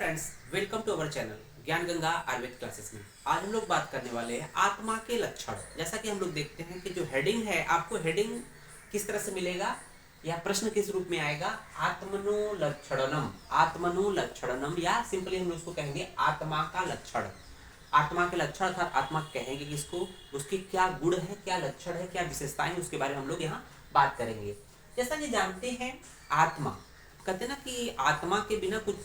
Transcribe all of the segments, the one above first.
Friends, welcome to our channel Gyan Ganga Ayurveda classes में। आज हम लोग बात करने वाले हैं आत्मा के लक्षण। जैसा कि हम लोग देखते हैं कि जो हेडिंग है, आपको हेडिंग किस तरह से मिलेगा या प्रश्न किस रूप में आएगा, आत्मनो लक्षणम। आत्मनो लक्षणम या सिंपली हम लोग उसको कहेंगे आत्मा का लक्षण। आत्मा के लक्षण अर्थात आत्मा कहेंगे किसको, उसके क्या गुण है, क्या लक्षण है, क्या विशेषताएं, उसके बारे में हम लोग यहाँ बात करेंगे। जैसा कि जानते हैं आत्मा, कहते हैं ना कि आत्मा के बिना कुछ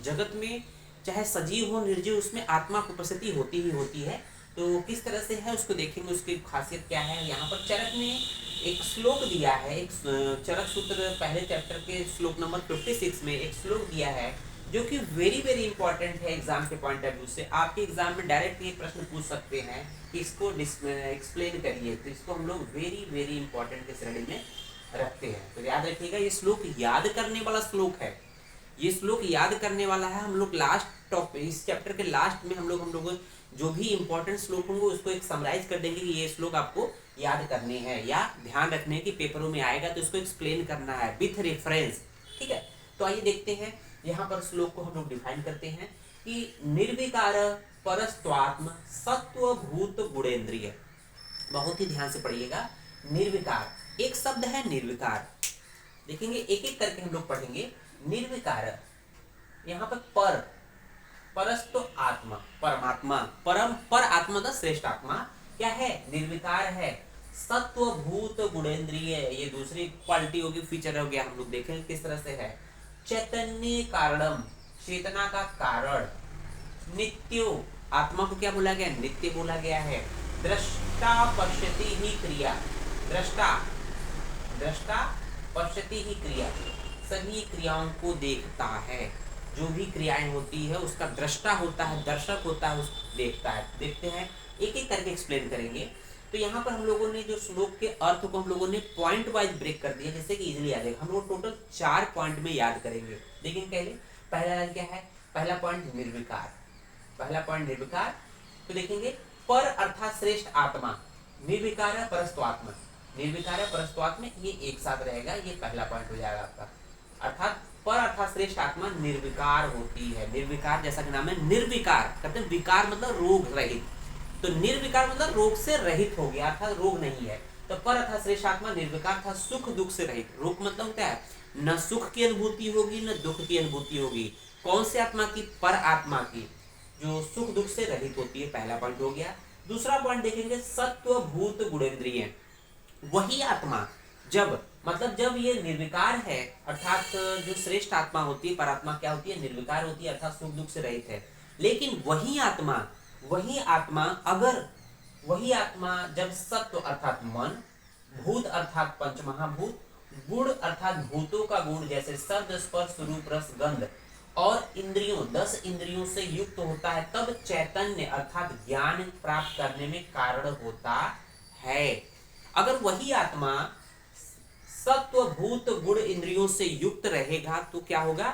जगत में चाहे सजीव हो निर्जीव, उसमें आत्मा की उपस्थिति होती ही होती है। तो किस तरह से है उसको देखेंगे, उसकी खासियत क्या है। यहाँ पर चरक ने एक श्लोक दिया है, एक चरक सूत्र पहले चैप्टर के श्लोक नंबर 56 में एक श्लोक दिया है जो कि वेरी वेरी इंपॉर्टेंट है एग्जाम के पॉइंट ऑफ व्यू से। आपके एग्जाम में डायरेक्ट ये प्रश्न पूछ सकते हैं कि इसको एक्सप्लेन करिए, तो इसको हम लोग वेरी वेरी इंपॉर्टेंट के श्रेणी में रखते हैं। तो याद रखिएगा, ये श्लोक याद करने वाला श्लोक है। ये श्लोक याद करने वाला है। हम लोग लास्ट टॉपिक इस चैप्टर के लास्ट में हम लोग जो भी इंपॉर्टेंट श्लोक होंगे उसको एक समराइज कर देंगे कि ये श्लोक आपको याद करने हैं या ध्यान रखने की पेपरों में आएगा तो इसको एक्सप्लेन करना है विथ रेफरेंस। ठीक है, तो आइए देखते हैं। यहाँ पर श्लोक को हम लोग डिफाइन करते हैं कि निर्विकार परस्त्वात्म सत्वभूत गुणेन्द्रिय। बहुत ही ध्यान से पढ़िएगा। निर्विकार एक शब्द है, निर्विकार। देखेंगे एक एक करके हम लोग पढ़ेंगे। निर्विकार, यहाँ पर परस्तु आत्मा, परमात्मा, परम पर आत्मा का श्रेष्ठ आत्मा क्या है, निर्विकार है। सत्वभूत गुणेन्द्रिय, ये दूसरी क्वालिटी होगी, फीचर हो गया। हम लोग देखेंगे किस तरह से है। चैतन्य कारणम, चेतना का कारण। नित्यो, आत्मा को क्या बोला गया, नित्य बोला गया है। दृष्टा पश्यति ही क्रिया, दृष्टा पश्यति ही क्रिया, सभी क्रियाओं को देखता है। जो भी क्रियाएं होती है उसका दृष्टा होता है, दर्शक होता है, उसको देखता है। देखते हैं एक एक करके एक्सप्लेन करेंगे। तो यहाँ पर हम लोगों ने जो श्लोक के अर्थ को हम लोगों ने पॉइंट वाइज ब्रेक कर दिया, जैसे कि इजीली याद है। हम लोग टोटल 4 पॉइंट में याद करेंगे। लेकिन पहला क्या है, पहला पॉइंट निर्विकार। पहला पॉइंट निर्विकार। तो देखेंगे पर अर्थात श्रेष्ठ आत्मा, निर्विकार है परस्त्वात्मा, निर्विकार है परस्त्वात्मा, ये एक साथ रहेगा, ये पहला पॉइंट हो जाएगा आपका। अर्थात पर अर्थात श्रेष्ठ आत्मा निर्विकार होती है। निर्विकार जैसा कि नाम है, निर्विकार कहते हैं विकार मतलब रोग रहित, तो निर्विकार मतलब रोग से रहित हो गया, अर्थात रोग नहीं है। तो पर अर्थात श्रेष्ठ आत्मा निर्विकार था, सुख दुख से रहित। रोग मतलब क्या है, न सुख की अनुभूति होगी न दुख की अनुभूति होगी। कौन से आत्मा की, पर आत्मा की, जो सुख दुख से रहित होती है। पहला पॉइंट हो गया। दूसरा पॉइंट देखेंगे सत्वभूत गुणेन्द्रिय। वही आत्मा जब ये निर्विकार है, अर्थात जो श्रेष्ठ आत्मा होती है, परात्मा क्या होती है, निर्विकार होती है, अर्थात सुख दुख से रहित है। लेकिन वही आत्मा जब सत्व अर्थात मन, भूत अर्थात पंचमहाभूत, गुण अर्थात भूतों का गुण, जैसे शब्द स्पर्श रूप रस गंध, और इंद्रियों 10 इंद्रियों से युक्त होता है, तब चैतन्य अर्थात ज्ञान प्राप्त करने में कारण होता है। अगर वही आत्मा सत्वभूत गुण इंद्रियों से युक्त रहेगा तो क्या होगा,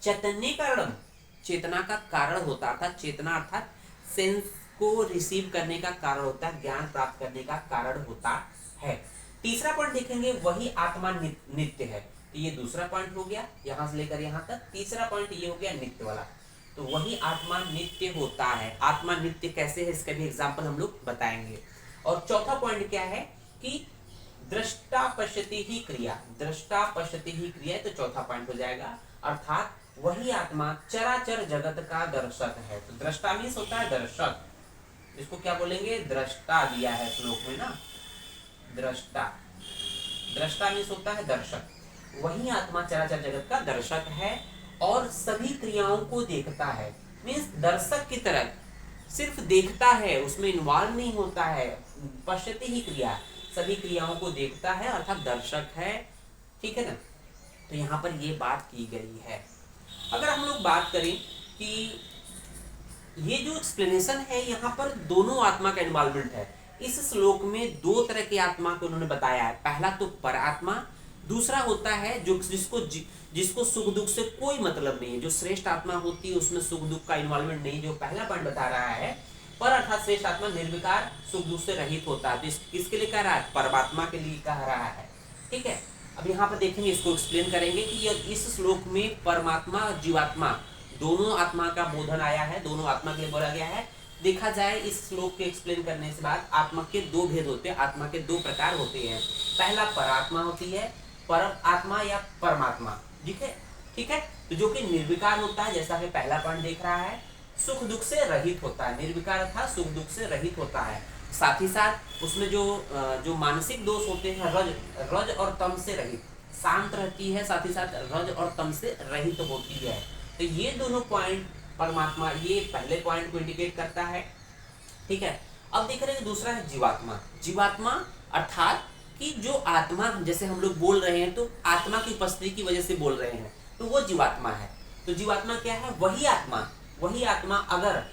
चैतन्य कारण, चेतना का कारण होता था। चेतना अर्थात सेंस को रिसीव करने का कारण होता है, ज्ञान प्राप्त करने का कारण होता है। तीसरा पॉइंट देखेंगे, वही आत्मा नित्य है। तो ये दूसरा पॉइंट हो गया, यहां से लेकर यहां तक। तीसरा पॉइंट ये हो गया नित्य वाला। तो वही आत्मा नित्य होता है। आत्मा नित्य कैसे है, इसका भी एग्जाम्पल हम लोग बताएंगे। और चौथा पॉइंट क्या है कि दृष्टा पश्यति ही क्रिया, दृष्टा पश्यति ही क्रिया, तो चौथा पॉइंट हो जाएगा। अर्थात वही आत्मा चराचर जगत का दर्शक है। तो दृष्टा मीन्स होता है दर्शक, इसको क्या बोलेंगे, दृष्टा दिया है श्लोक में ना, दृष्टा मीन्स होता है दर्शक। वही आत्मा चराचर जगत का दर्शक है और सभी क्रियाओं को देखता है। मीन्स दर्शक की तरह सिर्फ देखता है, उसमें इन्वॉल्व नहीं होता है। पश्यति ही क्रिया, सभी क्रियाओं को देखता है, अर्थात दर्शक है। ठीक है ना। तो यहाँ पर ये बात की गई है। अगर हम लोग बात करें कि ये जो एक्सप्लेनेशन है, यहाँ पर दोनों आत्मा का इन्वॉल्वमेंट है। इस श्लोक में 2 तरह की आत्मा को उन्होंने बताया है। पहला तो पर आत्मा, दूसरा होता है जो जिसको सुख दुख से कोई मतलब नहीं है। जो श्रेष्ठ आत्मा होती है उसमें सुख दुख का इन्वॉल्वमेंट नहीं। जो पहला पॉइंट बता रहा है, पर अर्थात श्रेष्ठ आत्मा निर्विकार सुख दुख से रहित होता है। तो किसके लिए कह रहा है, परमात्मा के लिए कह रहा है। ठीक है। अब यहाँ पर देखेंगे, इसको एक्सप्लेन करेंगे कि इस श्लोक में परमात्मा और जीवात्मा दोनों आत्मा का बोधन आया है, दोनों आत्मा के लिए बोला गया है। देखा जाए इस श्लोक के एक्सप्लेन करने से बाद आत्मा के दो भेद होते हैं, आत्मा के दो प्रकार होते हैं। पहला परात्मा होती है, परम आत्मा या परमात्मा, ठीक है, ठीक है। तो जो कि निर्विकार होता है, जैसा कि पहला पॉइंट देख रहा है, सुख दुख से रहित होता है, निर्विकार था सुख दुख से रहित होता है। साथ ही साथ उसमें जो मानसिक दोष होते हैं, रज और तम से रहित, शांत रहती है, साथ ही साथ रज और तम से रहित होती है। तो ये दोनों पॉइंट परमात्मा, ये पहले पॉइंट को इंडिकेट करता है, ठीक है। अब देख रहे हैं दूसरा है जीवात्मा। जीवात्मा अर्थात कि जो आत्मा, जैसे हम लोग बोल रहे हैं तो आत्मा की उपस्थिति की वजह से बोल रहे हैं, तो वो जीवात्मा है। तो जीवात्मा क्या है? वही आत्मा अगर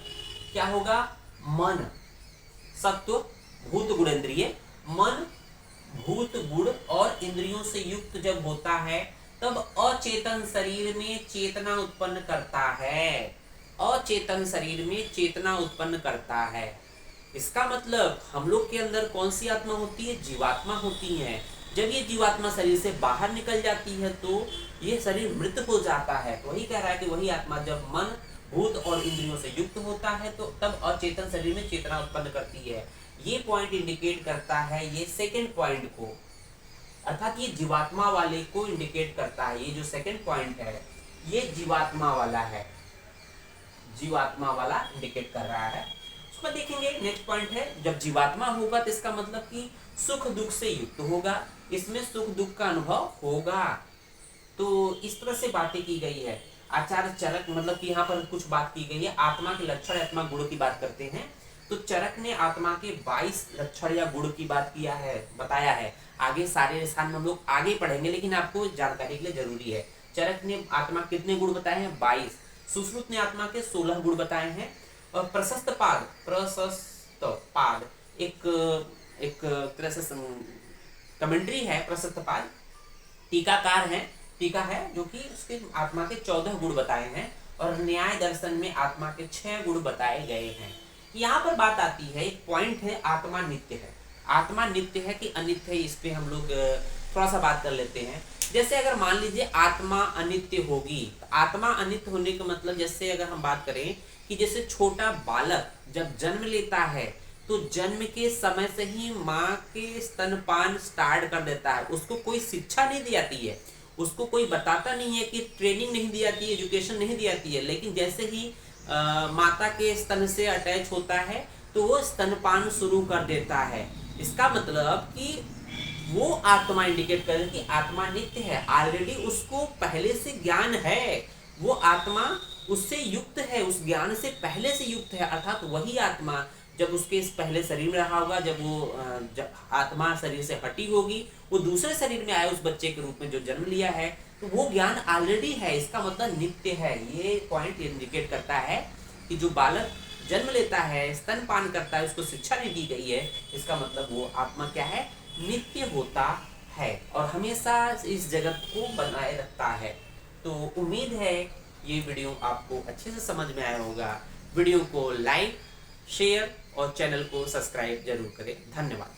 क्या होगा, मन सत्व भूत गुण इंद्रिय, मन भूत गुण और इंद्रियों से युक्त जब होता है तब अचेतन शरीर में चेतना उत्पन्न करता है, अचेतन शरीर में चेतना उत्पन्न करता है। इसका मतलब हम लोग के अंदर कौन सी आत्मा होती है? जीवात्मा होती है। जब ये जीवात्मा शरीर से बाहर निकल जाती है तो ये शरीर मृत हो जाता है। तो वही कह रहा है कि वही आत्मा जब मन भूत और इंद्रियों से युक्त होता है तो तब अचेतन शरीर में चेतना उत्पन्न करती है। ये पॉइंट इंडिकेट करता है ये सेकंड पॉइंट को, अर्थात ये जीवात्मा वाले को इंडिकेट करता है। ये जो सेकंड पॉइंट है ये जीवात्मा वाला है, जीवात्मा वाला इंडिकेट कर रहा है। उसको देखेंगे, नेक्स्ट पॉइंट है, जब जीवात्मा होगा तो इसका मतलब कि सुख दुख से युक्त होगा, इसमें सुख दुख का अनुभव होगा। तो इस तरह से बातें की गई है। आचार्य चरक, मतलब कि यहाँ पर कुछ बात की गई है, आत्मा के लक्षण आत्मा गुण की बात करते हैं। तो चरक ने आत्मा के 22 लक्षण या गुण की बात किया है, बताया है। आगे सारे स्थान में हम लोग आगे पढ़ेंगे, लेकिन आपको जानकारी के लिए जरूरी है। चरक ने आत्मा कितने गुण बताए हैं? 22। सुश्रुत ने आत्मा के 16 गुण बताए हैं। और प्रशस्त पाद एक तरह से कमेंट्री है, प्रशस्त पाद टीकाकार है, टीका है जो कि उसके आत्मा के 14 गुण बताए हैं। और न्याय दर्शन में आत्मा के 6 गुण बताए गए हैं। यहाँ पर बात आती है, एक पॉइंट है, आत्मा नित्य है। आत्मा नित्य है कि अनित्य है, इस पे हम लोग थोड़ा सा बात कर लेते हैं। जैसे अगर मान लीजिए आत्मा अनित्य होगी, आत्मा अनित्य होने का मतलब, जैसे अगर हम बात करें कि जैसे छोटा बालक जब जन्म लेता है तो जन्म के समय से ही माँ के स्तनपान स्टार्ट कर देता है, उसको कोई शिक्षा नहीं दी जाती है, उसको कोई बताता नहीं है, कि ट्रेनिंग नहीं दी जाती है, एजुकेशन नहीं दी जाती है। लेकिन जैसे ही माता के स्तन से अटैच होता है तो वो स्तनपान शुरू कर देता है। इसका मतलब कि वो आत्मा इंडिकेट करे कि आत्मा नित्य है, ऑलरेडी उसको पहले से ज्ञान है, वो आत्मा उससे युक्त है, उस ज्ञान से पहले से युक्त है। अर्थात वही आत्मा जब उसके इस पहले शरीर में रहा होगा, जब वो आत्मा शरीर से हटी होगी, वो दूसरे शरीर में आया उस बच्चे के रूप में जो जन्म लिया है, तो वो ज्ञान ऑलरेडी है। इसका मतलब नित्य है। ये पॉइंट इंडिकेट करता है कि जो बालक जन्म लेता है, स्तनपान करता है, उसको शिक्षा नहीं दी गई है, इसका मतलब वो आत्मा क्या है? नित्य होता है और हमेशा इस जगत को बनाए रखता है। तो उम्मीद है ये वीडियो आपको अच्छे से समझ में आया होगा। वीडियो को लाइक, शेयर और चैनल को सब्सक्राइब जरूर करें। धन्यवाद।